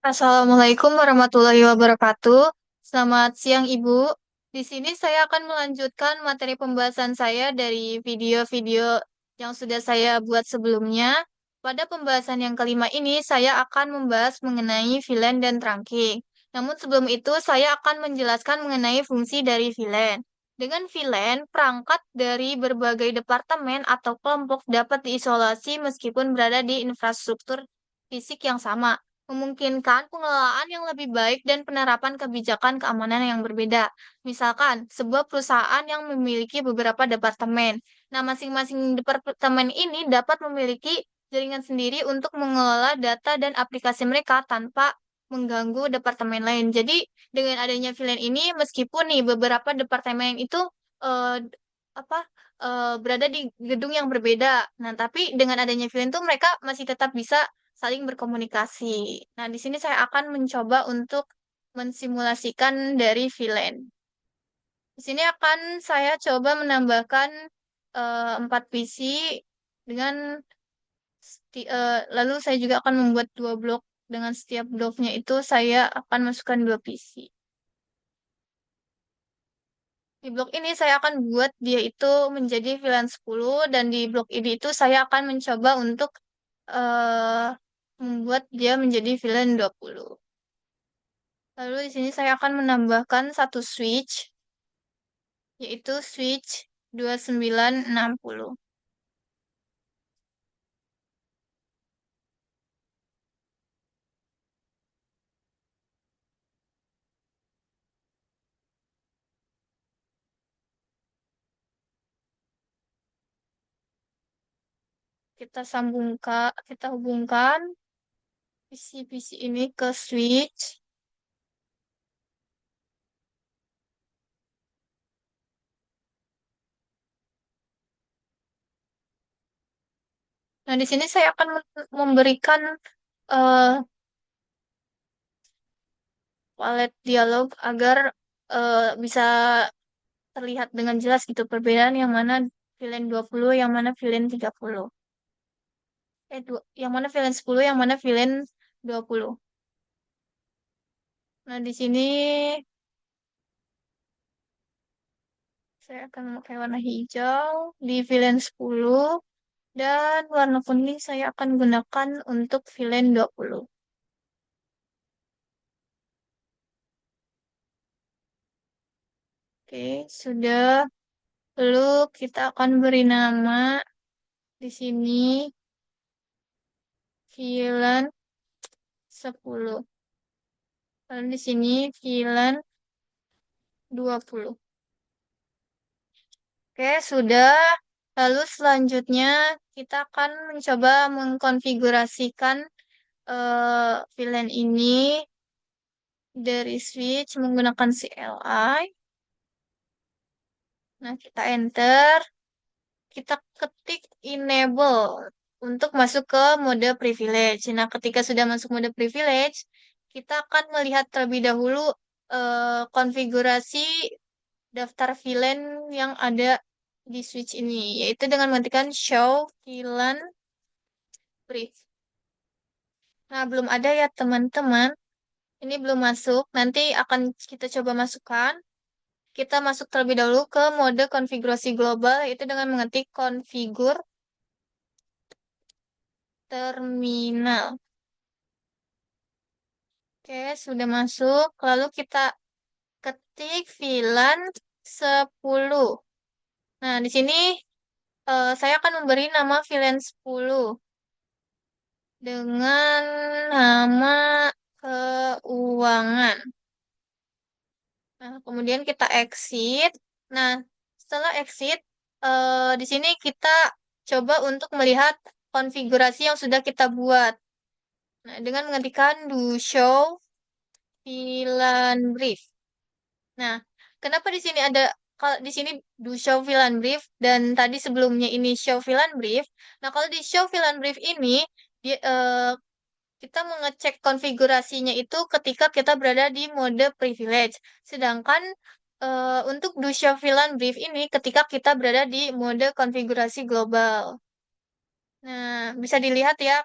Assalamualaikum warahmatullahi wabarakatuh. Selamat siang, Ibu. Di sini saya akan melanjutkan materi pembahasan saya dari video-video yang sudah saya buat sebelumnya. Pada pembahasan yang kelima ini, saya akan membahas mengenai villain dan trunking. Namun sebelum itu, saya akan menjelaskan mengenai fungsi dari villain. Dengan villain, perangkat dari berbagai departemen atau kelompok dapat diisolasi meskipun berada di infrastruktur fisik yang sama, memungkinkan pengelolaan yang lebih baik dan penerapan kebijakan keamanan yang berbeda. Misalkan, sebuah perusahaan yang memiliki beberapa departemen. Nah, masing-masing departemen ini dapat memiliki jaringan sendiri untuk mengelola data dan aplikasi mereka tanpa mengganggu departemen lain. Jadi, dengan adanya VLAN ini, meskipun nih beberapa departemen itu eh, apa berada di gedung yang berbeda. Nah, tapi dengan adanya VLAN itu mereka masih tetap bisa saling berkomunikasi. Nah, di sini saya akan mencoba untuk mensimulasikan dari VLAN. Di sini akan saya coba menambahkan 4 PC dengan lalu saya juga akan membuat dua blok, dengan setiap bloknya itu saya akan masukkan 2 PC. Di blok ini saya akan buat dia itu menjadi VLAN 10 dan di blok ini itu saya akan mencoba untuk eh, membuat dia menjadi VLAN 20. Lalu di sini saya akan menambahkan satu switch, yaitu switch 2960. Kita hubungkan PC-PC ini ke switch. Nah, di sini saya akan memberikan eh, walet dialog agar bisa terlihat dengan jelas gitu perbedaan yang mana VLAN 20, yang mana VLAN 30. Yang mana VLAN 10, yang mana VLAN 20. Nah, di sini saya akan memakai warna hijau di VLAN 10 dan warna kuning saya akan gunakan untuk VLAN 20. Oke, sudah. Lalu kita akan beri nama di sini VLAN 10. Lalu di sini VLAN 20. Oke, sudah. Lalu selanjutnya kita akan mencoba mengkonfigurasikan VLAN ini dari switch menggunakan CLI. Nah, kita enter, kita ketik enable untuk masuk ke mode privilege. Nah, ketika sudah masuk mode privilege, kita akan melihat terlebih dahulu konfigurasi daftar VLAN yang ada di switch ini, yaitu dengan mengetikkan show VLAN brief. Nah, belum ada ya teman-teman. Ini belum masuk. Nanti akan kita coba masukkan. Kita masuk terlebih dahulu ke mode konfigurasi global, yaitu dengan mengetik konfigur terminal. Oke, sudah masuk. Lalu kita ketik VLAN 10. Nah, di sini saya akan memberi nama VLAN 10 dengan nama keuangan. Nah, kemudian kita exit. Nah, setelah exit, di sini kita coba untuk melihat konfigurasi yang sudah kita buat. Nah, dengan mengetikkan do show VLAN brief. Nah, kenapa di sini ada kalau di sini do show VLAN brief dan tadi sebelumnya ini show VLAN brief. Nah, kalau di show VLAN brief ini dia, kita mengecek konfigurasinya itu ketika kita berada di mode privilege. Sedangkan untuk do show VLAN brief ini ketika kita berada di mode konfigurasi global. Nah, bisa dilihat ya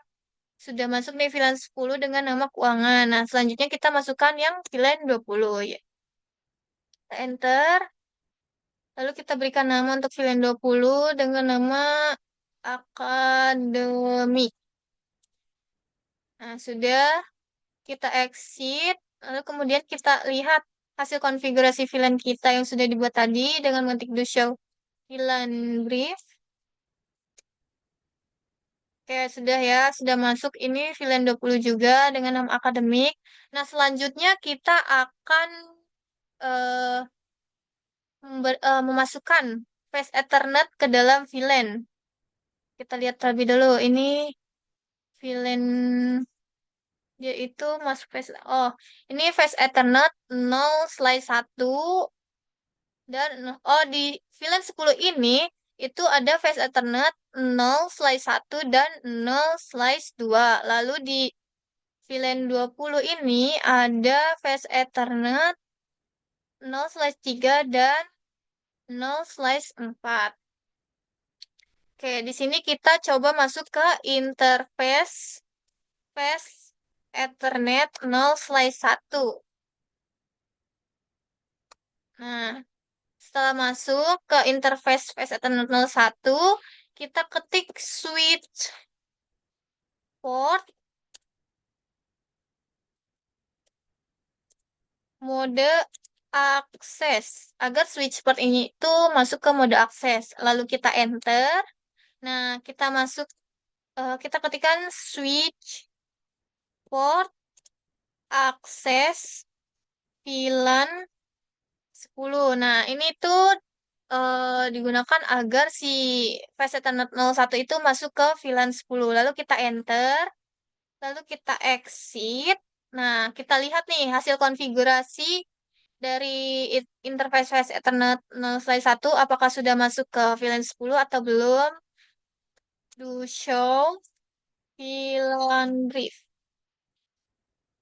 sudah masuk nih VLAN 10 dengan nama keuangan. Nah, selanjutnya kita masukkan yang VLAN 20 ya. Kita enter. Lalu kita berikan nama untuk VLAN 20 dengan nama akademik. Nah, sudah kita exit. Lalu kemudian kita lihat hasil konfigurasi VLAN kita yang sudah dibuat tadi dengan mengetik do show VLAN brief. Oke, sudah ya, sudah masuk ini VLAN 20 juga dengan nama akademik. Nah, selanjutnya kita akan eh, memasukkan Fast Ethernet ke dalam VLAN. Kita lihat terlebih dulu, ini VLAN dia itu masuk Fast, oh, ini Fast Ethernet 0/1 dan oh di VLAN 10 ini itu ada Fast Ethernet 0/1 dan 0/2. Lalu di VLAN 20 ini ada Fast Ethernet 0/3 dan 0/4. Oke, di sini kita coba masuk ke interface Fast Ethernet 0/1. Nah, setelah masuk ke interface Fast Ethernet 01, kita ketik switch port mode akses agar switch port ini itu masuk ke mode akses. Lalu kita enter. Nah, kita ketikkan switch port akses VLAN 10. Nah, ini tuh digunakan agar si Fast Ethernet 01 itu masuk ke VLAN 10. Lalu kita enter, lalu kita exit. Nah, kita lihat nih hasil konfigurasi dari interface Fast Ethernet 01 apakah sudah masuk ke VLAN 10 atau belum. Do show VLAN brief.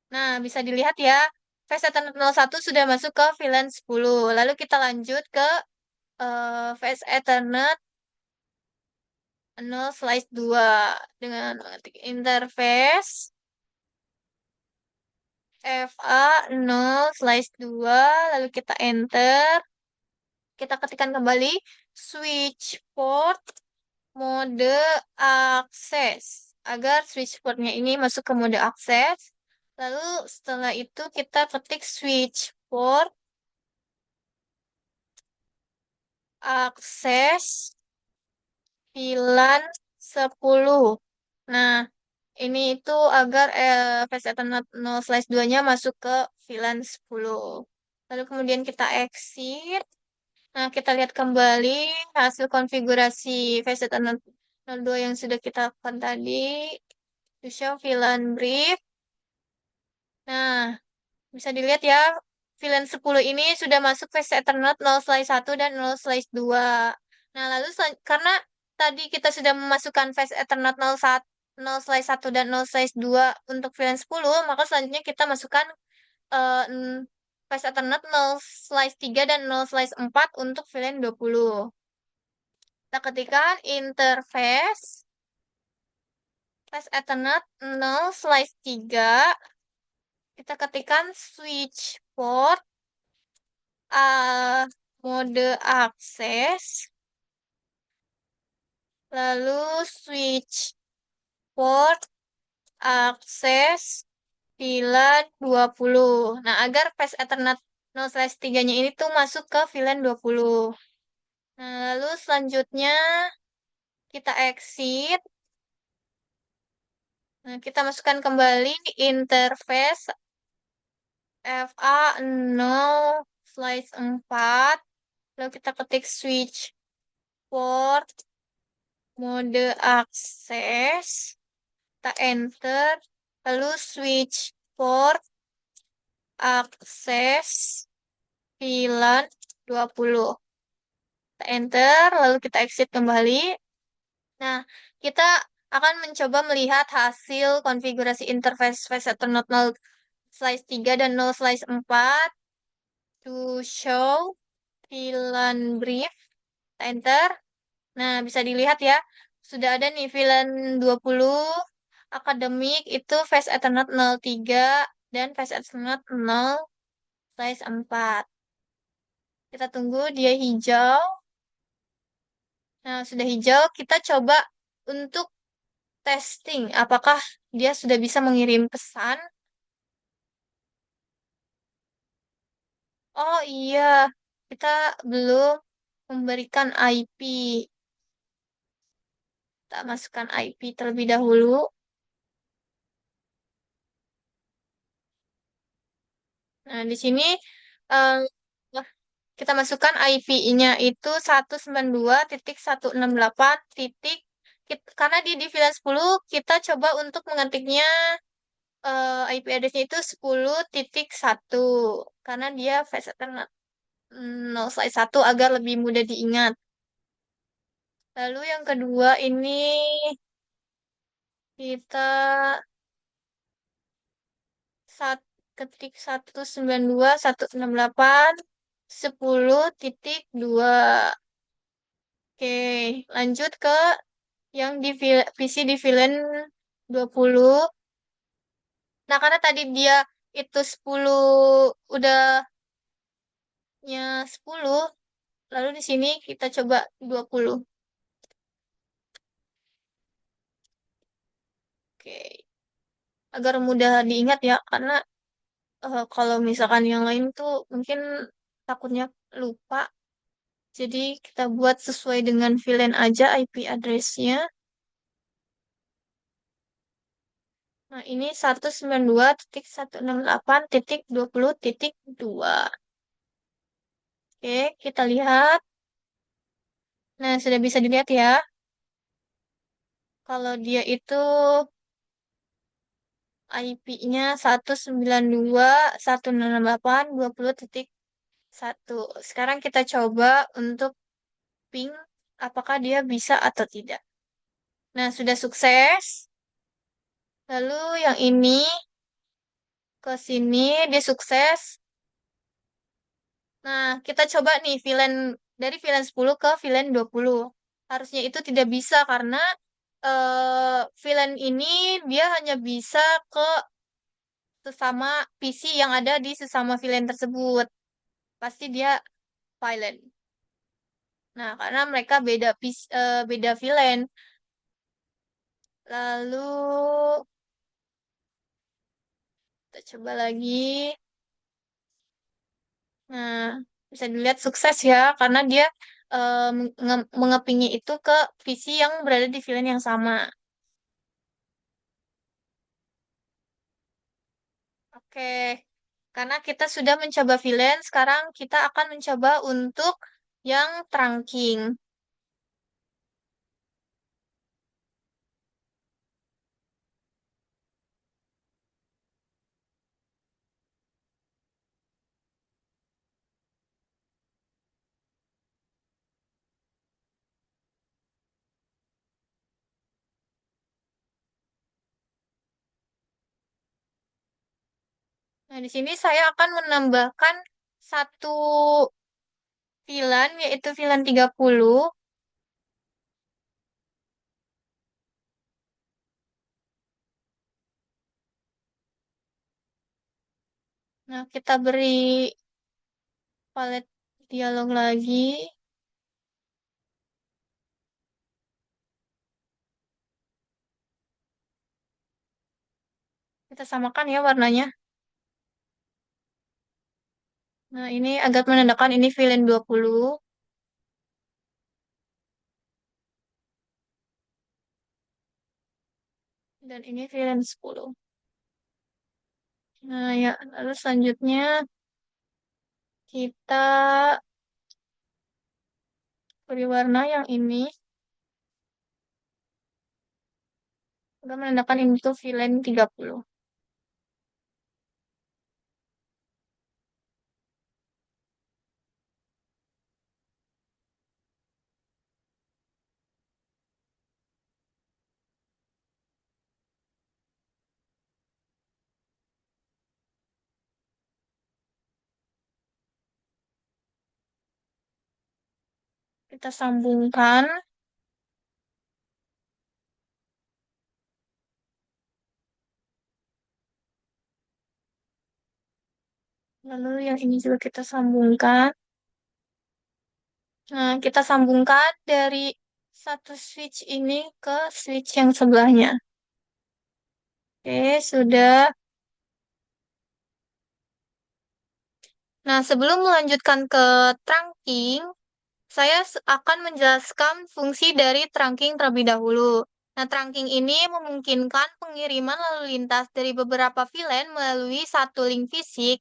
Nah, bisa dilihat ya, Fast Ethernet 01 sudah masuk ke VLAN 10. Lalu kita lanjut ke Fast Ethernet 0/2 dengan mengetik interface FA 0/2, lalu kita enter. Kita ketikkan kembali switch port mode akses agar switch portnya ini masuk ke mode akses. Lalu setelah itu kita ketik switch port akses VLAN 10. Nah, ini itu agar Fast Ethernet 0/2-nya masuk ke VLAN 10. Lalu kemudian kita exit. Nah, kita lihat kembali hasil konfigurasi Fast Ethernet 02 yang sudah kita lakukan tadi. To show VLAN brief. Nah, bisa dilihat ya, VLAN 10 ini sudah masuk Fast Ethernet 0/1 dan 0/2. Nah, lalu karena tadi kita sudah memasukkan Fast Ethernet 0/1 dan 0/2 untuk VLAN 10, maka selanjutnya kita masukkan Fast Ethernet 0/3 dan 0/4 untuk VLAN 20. Kita ketikkan interface Fast Ethernet 0/3. Kita ketikkan switch port mode akses, lalu switch port akses VLAN 20. Nah, agar Fast Ethernet 0/3-nya ini tuh masuk ke VLAN 20. Nah, lalu selanjutnya kita exit. Nah, kita masukkan kembali interface FA 0/4. Lalu kita ketik switch port mode akses. Kita enter. Lalu switch port akses VLAN 20. Kita enter, lalu kita exit kembali. Nah, kita akan mencoba melihat hasil konfigurasi interface Fast Ethernet 0/3 dan 0/4 to show VLAN brief. Kita enter. Nah, bisa dilihat ya, sudah ada nih VLAN 20 Akademik itu Face Ethernet 03 dan Face Ethernet 0 size 4. Kita tunggu dia hijau. Nah, sudah hijau, kita coba untuk testing apakah dia sudah bisa mengirim pesan. Oh iya, kita belum memberikan IP. Kita masukkan IP terlebih dahulu. Nah, di sini eh, wah, kita masukkan IP-nya itu 192.168 titik. Karena di VLAN 10 kita coba untuk mengetiknya IP address-nya itu 10.1 karena dia faceted 0/1 agar lebih mudah diingat. Lalu yang kedua ini kita saat ketik 192.168.10.2. Oke, lanjut ke yang di PC di VLAN 20. Nah, karena tadi dia itu 10 udahnya 10, lalu di sini kita coba 20. Oke, agar mudah diingat ya, karena kalau misalkan yang lain tuh mungkin takutnya lupa. Jadi kita buat sesuai dengan VLAN aja IP address-nya. Nah, ini 192.168.20.2. Oke, kita lihat. Nah, sudah bisa dilihat ya. Kalau dia itu IP-nya 192.168.20.1. Sekarang kita coba untuk ping apakah dia bisa atau tidak. Nah, sudah sukses. Lalu yang ini ke sini dia sukses. Nah, kita coba nih dari VLAN 10 ke VLAN 20. Harusnya itu tidak bisa karena VLAN ini dia hanya bisa ke sesama PC yang ada di sesama VLAN tersebut. Pasti dia VLAN. Nah, karena mereka beda beda VLAN. Lalu kita coba lagi. Nah, bisa dilihat sukses ya karena dia mengepingnya itu ke PC yang berada di VLAN yang sama. Oke, karena kita sudah mencoba VLAN, sekarang kita akan mencoba untuk yang trunking. Nah, di sini saya akan menambahkan satu VLAN, yaitu VLAN 30. Nah, kita beri palet dialog lagi. Kita samakan ya warnanya. Nah, ini agak menandakan ini VLAN 20 dan ini VLAN 10. Nah, ya, lalu selanjutnya kita beri warna yang ini. Udah menandakan ini tuh VLAN 30. Kita sambungkan. Lalu yang ini juga kita sambungkan. Nah, kita sambungkan dari satu switch ini ke switch yang sebelahnya. Oke, sudah. Nah, sebelum melanjutkan ke trunking, saya akan menjelaskan fungsi dari trunking terlebih dahulu. Nah, trunking ini memungkinkan pengiriman lalu lintas dari beberapa VLAN melalui satu link fisik,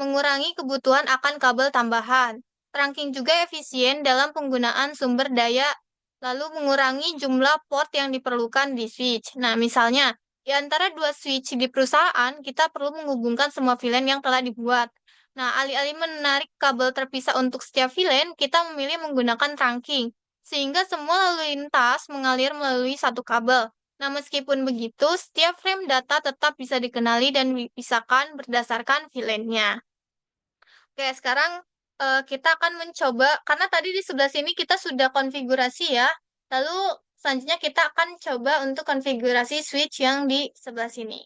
mengurangi kebutuhan akan kabel tambahan. Trunking juga efisien dalam penggunaan sumber daya, lalu mengurangi jumlah port yang diperlukan di switch. Nah, misalnya, di antara dua switch di perusahaan, kita perlu menghubungkan semua VLAN yang telah dibuat. Nah, alih-alih menarik kabel terpisah untuk setiap VLAN, kita memilih menggunakan trunking, sehingga semua lalu lintas mengalir melalui satu kabel. Nah, meskipun begitu, setiap frame data tetap bisa dikenali dan dipisahkan berdasarkan VLAN-nya. Oke, sekarang kita akan mencoba, karena tadi di sebelah sini kita sudah konfigurasi ya, lalu selanjutnya kita akan coba untuk konfigurasi switch yang di sebelah sini.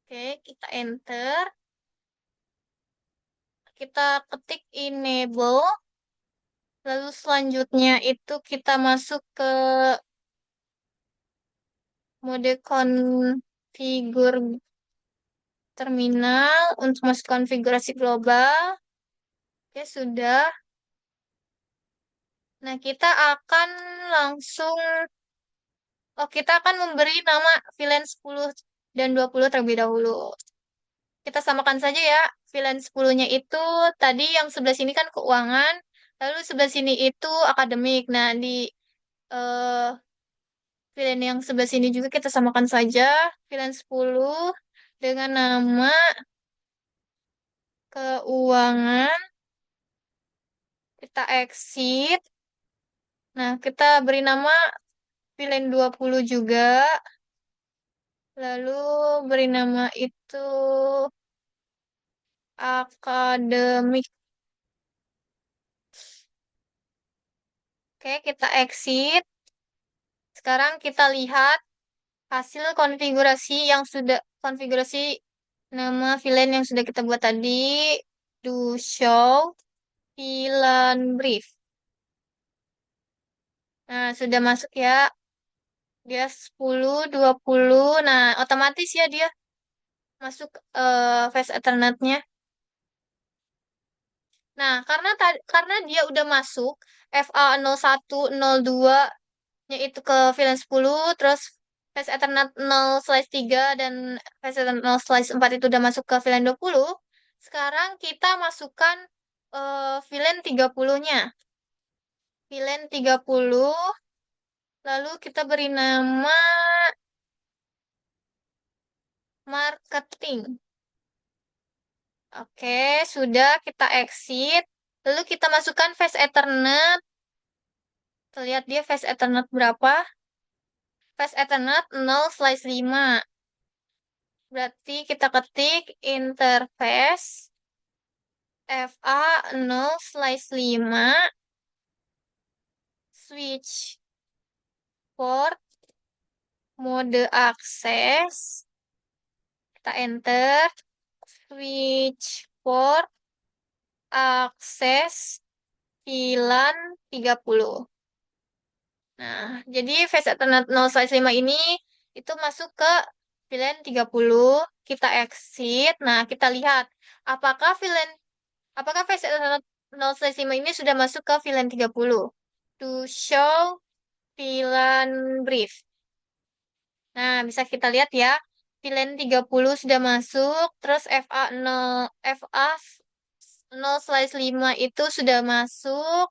Oke, kita enter. Kita ketik enable, lalu selanjutnya itu kita masuk ke mode konfigur terminal untuk masuk konfigurasi global. Oke, sudah. Nah, kita akan langsung, oh kita akan memberi nama VLAN 10 dan 20 terlebih dahulu. Kita samakan saja ya, VLAN 10-nya itu tadi yang sebelah sini kan keuangan, lalu sebelah sini itu akademik. Nah, di eh, VLAN yang sebelah sini juga kita samakan saja, VLAN 10 dengan nama keuangan, kita exit. Nah, kita beri nama VLAN 20 juga, lalu beri nama itu akademik. Oke, kita exit. Sekarang kita lihat hasil konfigurasi yang sudah konfigurasi nama VLAN yang sudah kita buat tadi. Do show VLAN brief. Nah, sudah masuk ya. Dia 10, 20. Nah, otomatis ya dia masuk phase Ethernet-nya. Nah, karena dia udah masuk FA 01, 02-nya itu ke VLAN 10, terus phase Ethernet 0/3 dan phase Ethernet 0/4 itu udah masuk ke VLAN 20. Sekarang kita masukkan VLAN 30-nya. VLAN 30, lalu kita beri nama marketing. Oke, sudah kita exit. Lalu kita masukkan phase Ethernet. Kita lihat dia phase Ethernet berapa. Phase Ethernet 0/5. Berarti kita ketik interface FA 0/5 switch port mode akses. Kita enter switch port akses VLAN 30. Nah, jadi phase Ethernet 0/5 ini itu masuk ke VLAN 30, kita exit. Nah, kita lihat apakah VLAN apakah phase Ethernet 0/5 ini sudah masuk ke VLAN 30. To show VLAN brief. Nah, bisa kita lihat ya. VLAN 30 sudah masuk, terus FA 0/5 itu sudah masuk.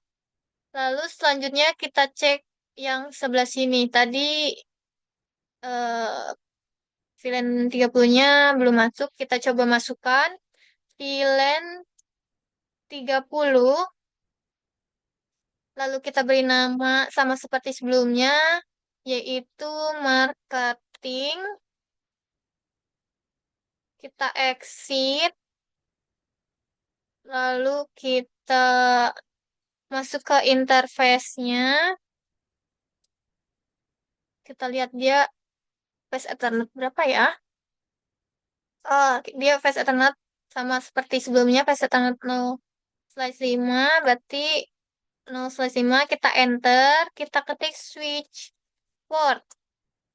Lalu selanjutnya kita cek yang sebelah sini. Tadi eh, VLAN 30-nya belum masuk. Kita coba masukkan VLAN 30. Lalu kita beri nama sama seperti sebelumnya, yaitu marketing. Kita exit. Lalu kita masuk ke interface-nya. Kita lihat dia phase Ethernet berapa ya. Oh, dia phase alternate sama seperti sebelumnya phase alternate 0/5, berarti 0/5 kita enter, kita ketik switch port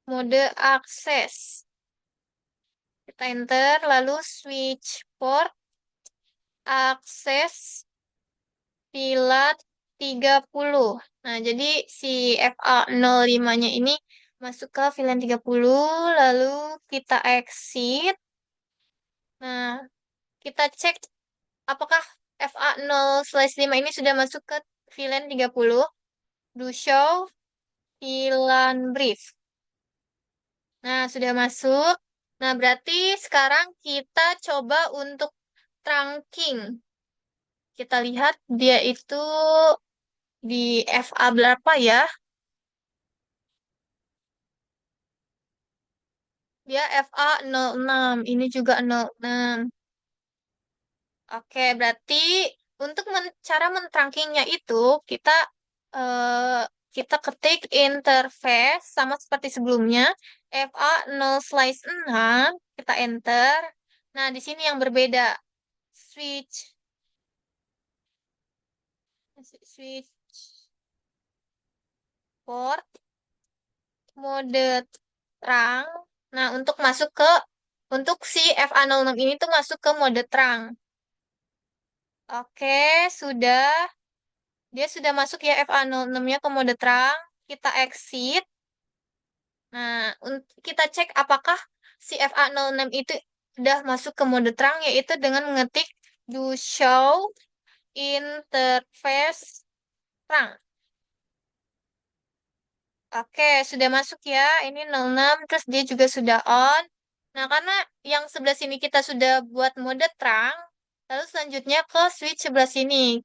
mode akses. Kita enter lalu switch port akses pilat 30. Nah, jadi si FA05-nya ini masuk ke VLAN 30, lalu kita exit. Nah, kita cek apakah FA0/5 ini sudah masuk ke VLAN 30. Do show VLAN brief. Nah, sudah masuk. Nah, berarti sekarang kita coba untuk trunking. Kita lihat dia itu di FA berapa ya? Dia FA06. Ini juga 06. Oke, berarti untuk cara mentrankingnya itu kita eh, kita ketik interface sama seperti sebelumnya FA0/6 kita enter. Nah, di sini yang berbeda switch switch port mode terang. Nah, untuk si FA06 ini tuh masuk ke mode terang. Oke, sudah. Dia sudah masuk ya FA06-nya ke mode terang. Kita exit. Nah, kita cek apakah si FA06 itu udah masuk ke mode terang, yaitu dengan mengetik do show interface terang. Oke, sudah masuk ya. Ini 06, terus dia juga sudah on. Nah, karena yang sebelah sini kita sudah buat mode terang, lalu selanjutnya ke switch sebelah sini.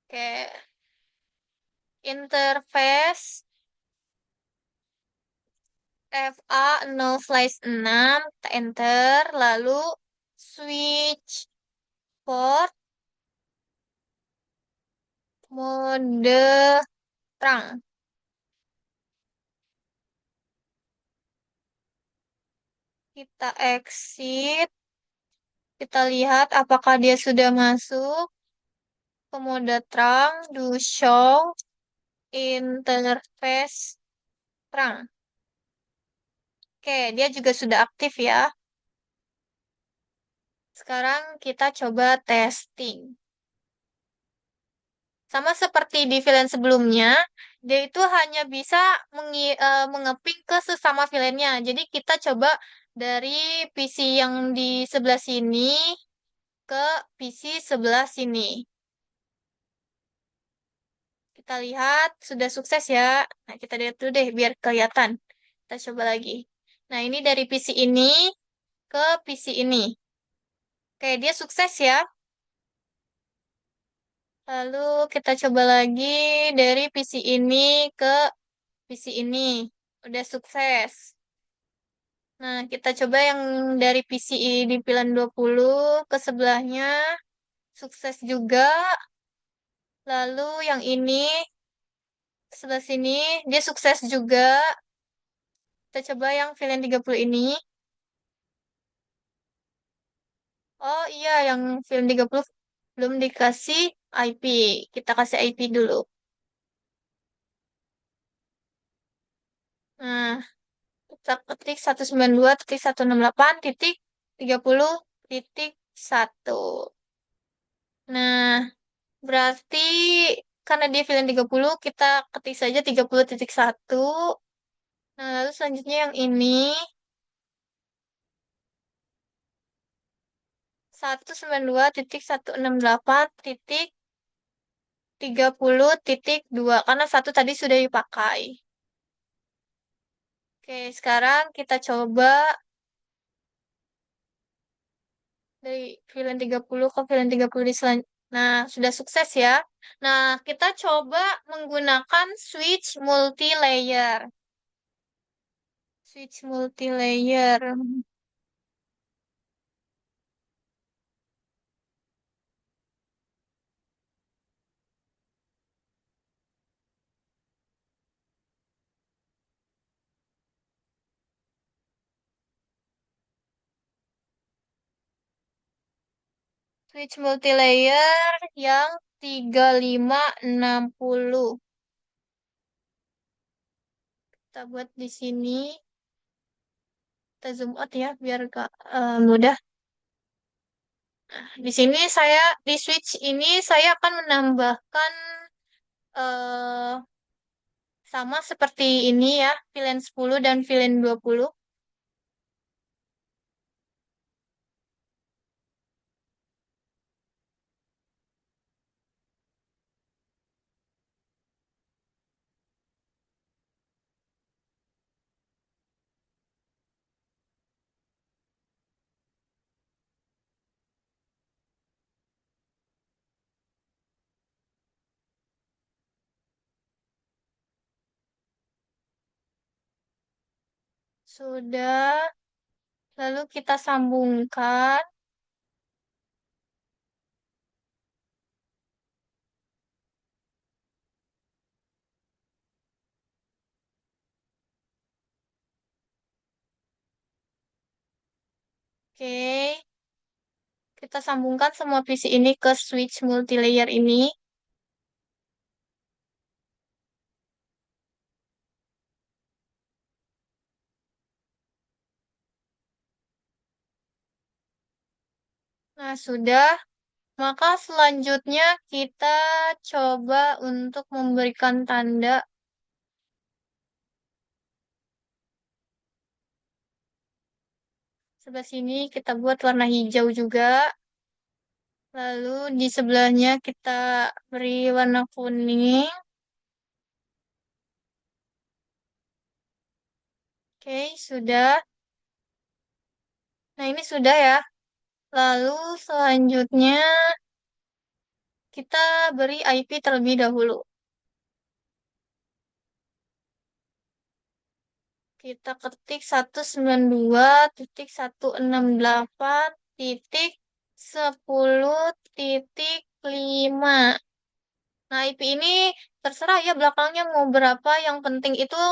Oke, interface FA0/6, kita enter, lalu switch port mode terang. Kita exit, kita lihat apakah dia sudah masuk ke mode terang, do show interface terang. Oke, dia juga sudah aktif ya. Sekarang kita coba testing. Sama seperti di VLAN sebelumnya, dia itu hanya bisa mengeping ke sesama VLAN-nya. Jadi kita coba dari PC yang di sebelah sini ke PC sebelah sini. Kita lihat sudah sukses ya. Nah, kita lihat dulu deh biar kelihatan. Kita coba lagi. Nah, ini dari PC ini ke PC ini. Oke, dia sukses ya. Lalu kita coba lagi dari PC ini ke PC ini. Udah sukses. Nah, kita coba yang dari PCI di pilihan 20 ke sebelahnya. Sukses juga. Lalu yang ini sebelah sini dia sukses juga. Kita coba yang pilihan 30 ini. Oh iya, yang pilihan 30 belum dikasih IP. Kita kasih IP dulu. Nah, kita ketik 192.168.30.1. Nah, berarti karena dia pilihan 30, kita ketik saja 30.1. Nah, lalu selanjutnya yang ini 192.168.30.2 karena satu tadi sudah dipakai. Oke, sekarang kita coba dari VLAN 30 ke VLAN 30 di selanjutnya. Nah, sudah sukses ya. Nah, kita coba menggunakan switch multi-layer. Switch multi-layer. switch multilayer yang 3560. Kita buat di sini. Kita zoom out ya biar gak mudah. Di sini di switch ini saya akan menambahkan eh, sama seperti ini ya, VLAN 10 dan VLAN 20. Sudah, lalu kita sambungkan. Oke, kita sambungkan semua PC ini ke switch multilayer ini. Nah, sudah. Maka selanjutnya kita coba untuk memberikan tanda. Sebelah sini kita buat warna hijau juga. Lalu di sebelahnya kita beri warna kuning. Oke, sudah. Nah, ini sudah ya. Lalu selanjutnya kita beri IP terlebih dahulu. Kita ketik 192.168.10.5. Nah, IP ini terserah ya belakangnya mau berapa. Yang penting itu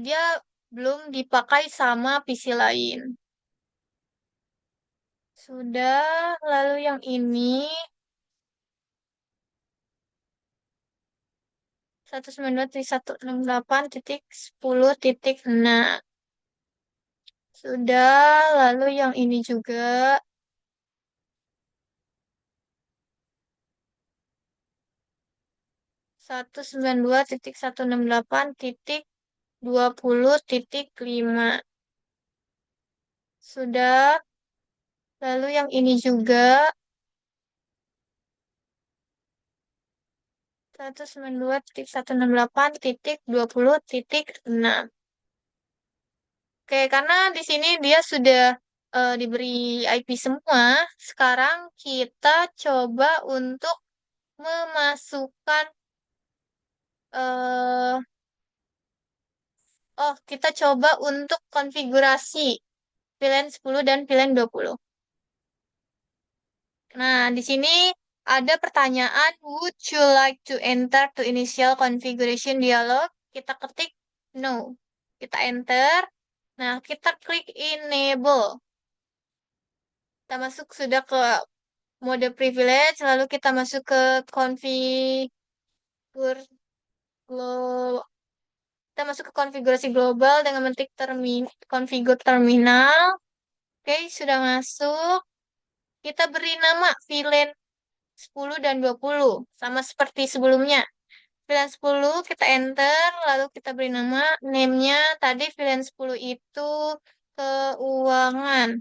dia belum dipakai sama PC lain. Sudah, lalu yang ini 192.168.10.6. Sudah, lalu yang ini juga 192.168.20.5. Sudah, lalu yang ini juga 192.168.20.6. Oke, karena di sini dia sudah diberi IP semua, sekarang kita coba untuk memasukkan eh kita coba untuk konfigurasi VLAN 10 dan VLAN 20. Nah, di sini ada pertanyaan, would you like to enter to initial configuration dialog? Kita ketik no. Kita enter. Nah, kita klik enable. Kita masuk sudah ke mode privilege, lalu kita masuk ke konfigur glo- kita masuk ke konfigurasi global dengan mentik konfigur terminal. Oke, sudah masuk. Kita beri nama VLAN 10 dan 20 sama seperti sebelumnya. VLAN 10 kita enter, lalu kita beri nama, name-nya tadi VLAN 10 itu keuangan.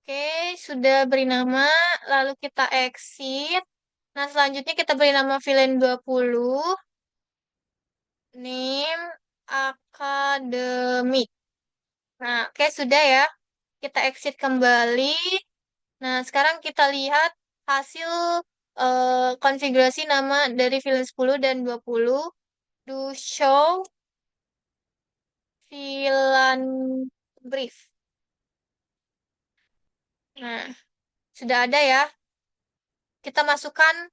Oke, sudah beri nama, lalu kita exit. Nah, selanjutnya kita beri nama VLAN 20, name academic. Nah, oke sudah ya. Kita exit kembali. Nah, sekarang kita lihat hasil konfigurasi nama dari VLAN 10 dan 20. Do show VLAN brief. Nah, sudah ada ya. Kita masukkan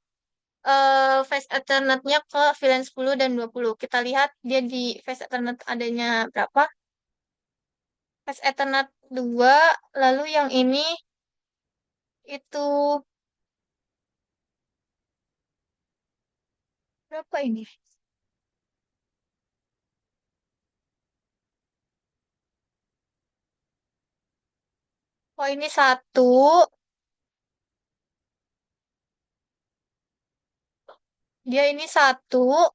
phase Ethernet-nya ke VLAN 10 dan 20. Kita lihat dia di phase Ethernet adanya berapa. S Ethernet 2, lalu yang ini itu berapa ini? Oh, ini satu, dia ini satu,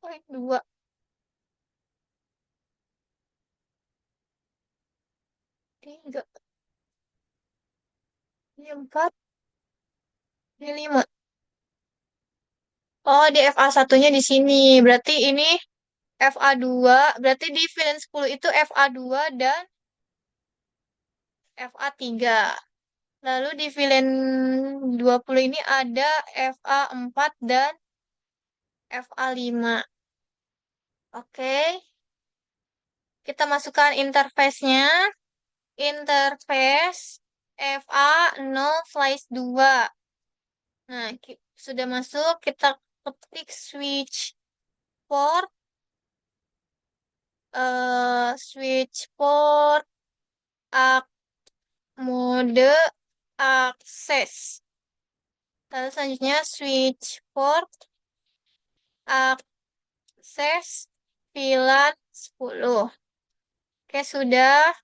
oh, ini dua, tiga, ini empat, ini lima. Oh, di FA satunya di sini. Berarti ini FA 2, berarti di VLAN 10 itu FA 2 dan FA 3. Lalu di VLAN 20 ini ada FA 4 dan FA 5. Oke, kita masukkan interface-nya. Interface FA0/2. Nah, sudah masuk, kita ketik switch port, switch port, mode akses. Lalu selanjutnya switch port, akses, VLAN 10. Oke, sudah.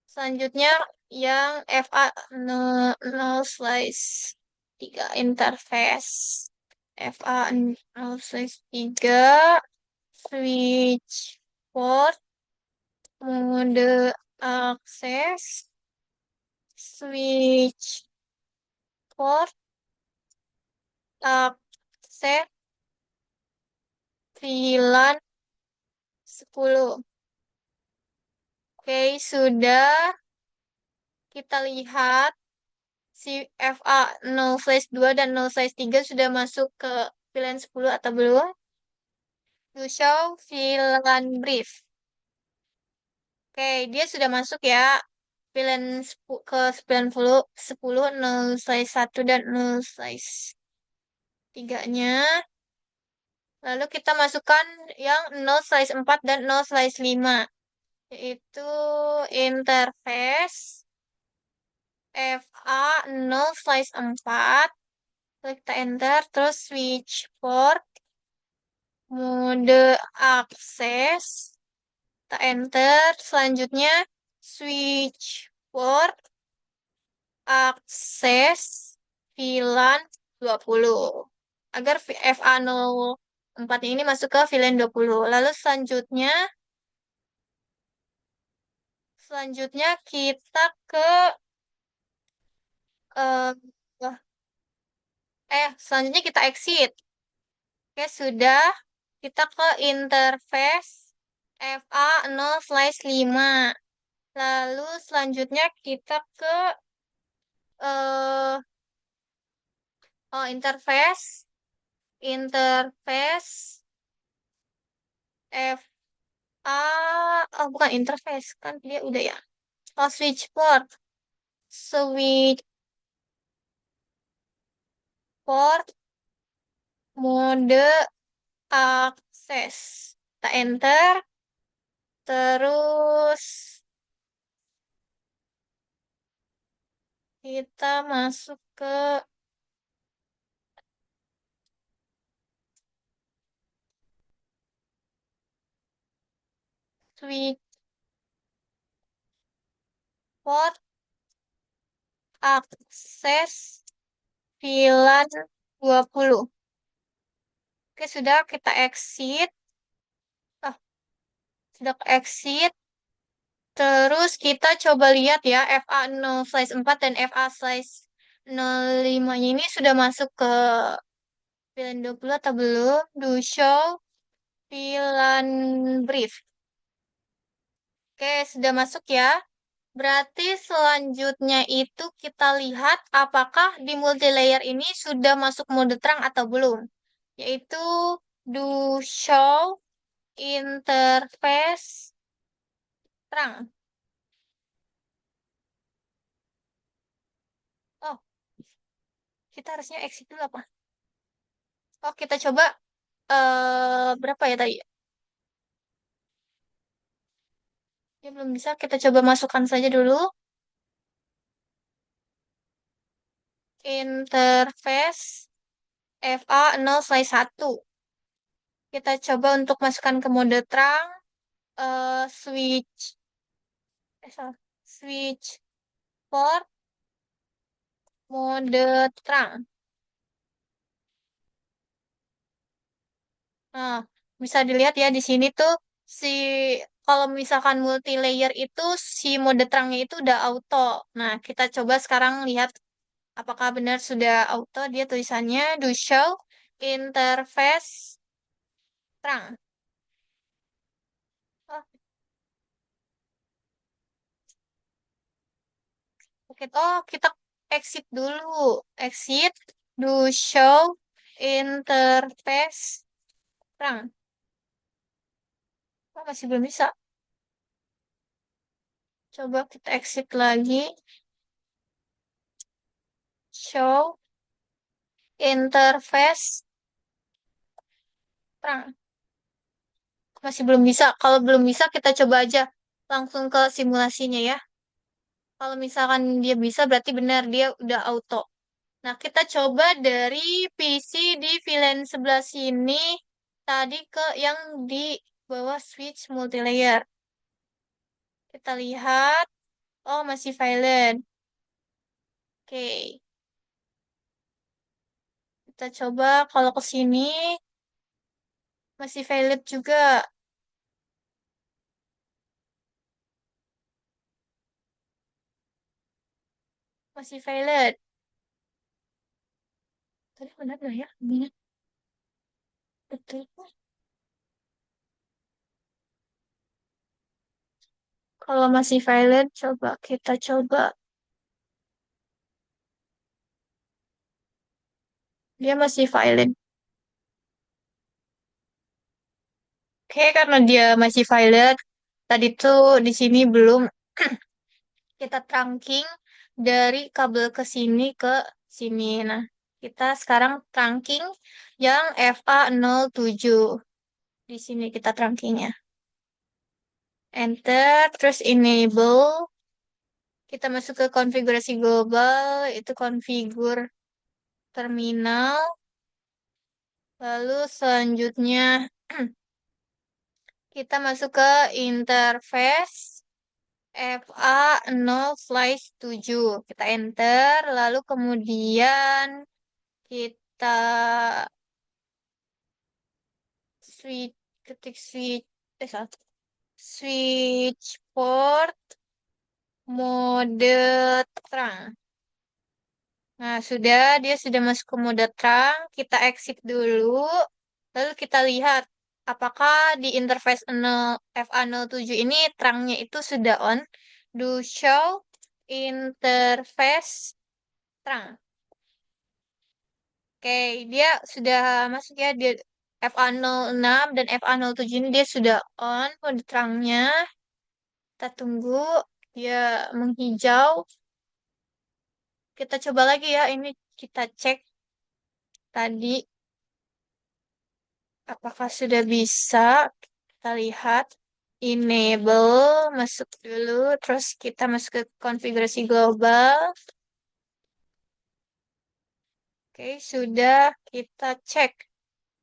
Selanjutnya yang FA0/3 interface. FA0/3 switch port mode akses switch port akses VLAN 10. Oke, sudah. Kita lihat si FA0/2 dan 0/3 sudah masuk ke VLAN 10 atau belum? To show VLAN brief. Oke, dia sudah masuk ya. VLAN ke 90, 10, 0/1 dan 0/3-nya. Lalu kita masukkan yang 0/4 dan 0/5, yaitu interface FA0/4. Lalu kita enter, terus switch port, mode akses, kita enter. Selanjutnya switch port, akses, VLAN 20. Agar FA04 ini masuk ke VLAN 20. Lalu selanjutnya kita ke eh selanjutnya kita exit. Oke, sudah. Kita ke interface FA0/5. Lalu selanjutnya kita ke eh interface bukan interface kan dia udah ya. Oh, switch port. Switch port mode akses. Kita enter. Terus kita masuk ke switch port akses VLAN 20. Oke, sudah kita exit. Ah, sudah exit. Terus kita coba lihat ya FA0/4 dan FA/05 ini sudah masuk ke VLAN 20 atau belum? Do show VLAN brief. Oke, sudah masuk ya. Berarti selanjutnya itu kita lihat apakah di multilayer ini sudah masuk mode terang atau belum. Yaitu do show interface terang. Oh, kita harusnya exit dulu apa? Oh, kita coba berapa ya tadi? Dia belum bisa, kita coba masukkan saja dulu. Interface FA0/1. Kita coba untuk masukkan ke mode terang, switch, salah. Switch port mode terang. Nah, bisa dilihat ya di sini tuh si kalau misalkan multi layer itu si mode terangnya itu udah auto. Nah, kita coba sekarang lihat apakah benar sudah auto. Dia tulisannya do show interface terang. Oh, oke. Oh, kita exit dulu. Exit do show interface terang. Oh, masih belum bisa. Coba kita exit lagi. Show interface terang. Masih belum bisa. Kalau belum bisa, kita coba aja langsung ke simulasinya ya. Kalau misalkan dia bisa, berarti benar dia udah auto. Nah, kita coba dari PC di VLAN sebelah sini tadi ke yang di bawah switch multilayer. Kita lihat, oh masih VLAN. Oke, kita coba kalau ke sini masih valid juga, masih valid. Tadi benar nggak ya? Ini betul. Kalau masih valid, coba kita coba. Dia masih valid. Oke, karena dia masih valid, tadi tuh di sini belum kita trunking dari kabel ke sini ke sini. Nah, kita sekarang trunking yang FA07. Di sini kita trunkingnya. Enter, terus enable. Kita masuk ke konfigurasi global, itu konfigur terminal. Lalu selanjutnya kita masuk ke interface FA0/7. Kita enter, lalu kemudian kita switch, ketik switch, salah. Switch port mode terang. Nah, dia sudah masuk ke mode terang. Kita exit dulu. Lalu kita lihat apakah di interface 0, FA07 ini terangnya itu sudah on. Do show interface terang. Oke, dia sudah masuk ya. Dia FA06 dan FA07 ini dia sudah on mode terangnya. Kita tunggu dia menghijau. Kita coba lagi ya. Ini kita cek tadi apakah sudah bisa. Kita lihat. Enable, masuk dulu. Terus kita masuk ke konfigurasi global. Oke, sudah kita cek.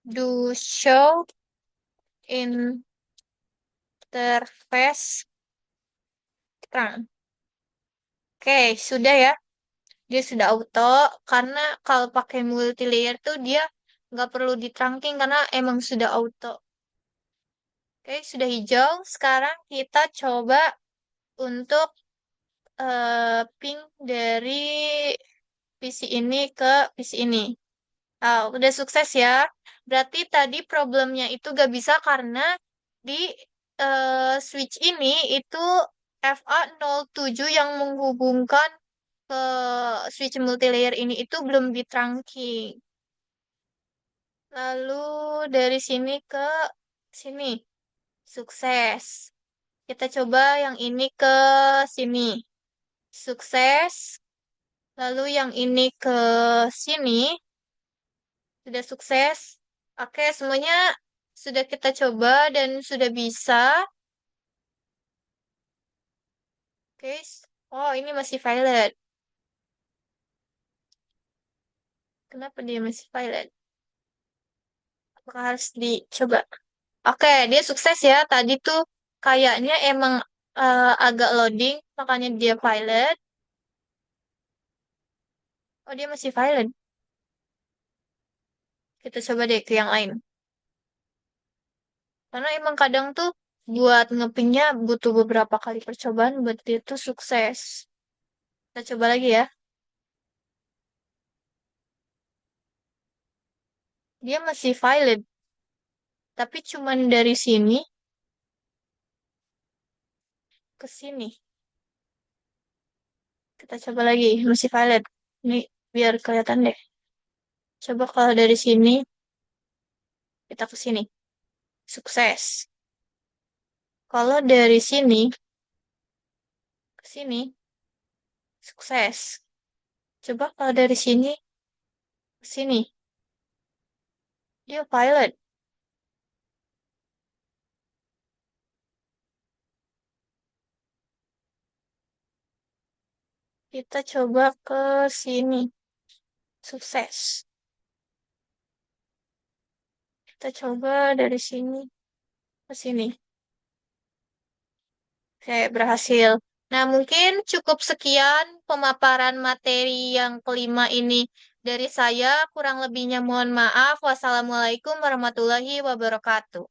Do show interface terang. Oke, sudah ya. Dia sudah auto. Karena kalau pakai multi layer tuh dia nggak perlu ditrunking karena emang sudah auto. Oke, sudah hijau. Sekarang kita coba untuk ping dari PC ini ke PC ini. Ah, udah sukses ya. Berarti tadi problemnya itu gak bisa karena di switch ini itu FA07 yang menghubungkan ke switch multilayer ini itu belum ditrunking. Lalu dari sini ke sini. Sukses. Kita coba yang ini ke sini. Sukses. Lalu yang ini ke sini. Sudah sukses. Oke, semuanya sudah kita coba dan sudah bisa. Guys. Oh, ini masih violet. Kenapa dia masih violet? Apakah harus dicoba? Oke, dia sukses ya. Tadi tuh kayaknya emang agak loading, makanya dia violet. Oh, dia masih violet. Kita coba deh ke yang lain. Karena emang kadang tuh buat ngepingnya butuh beberapa kali percobaan buat dia tuh sukses. Kita coba lagi ya. Dia masih violet, tapi cuman dari sini ke sini. Kita coba lagi, masih violet. Ini biar kelihatan deh. Coba kalau dari sini, kita ke sini. Sukses. Kalau dari sini ke sini, sukses. Coba kalau dari sini ke sini, dia violet. Kita coba ke sini, sukses. Kita coba dari sini ke sini. Oke, berhasil. Nah, mungkin cukup sekian pemaparan materi yang kelima ini dari saya. Kurang lebihnya mohon maaf. Wassalamualaikum warahmatullahi wabarakatuh.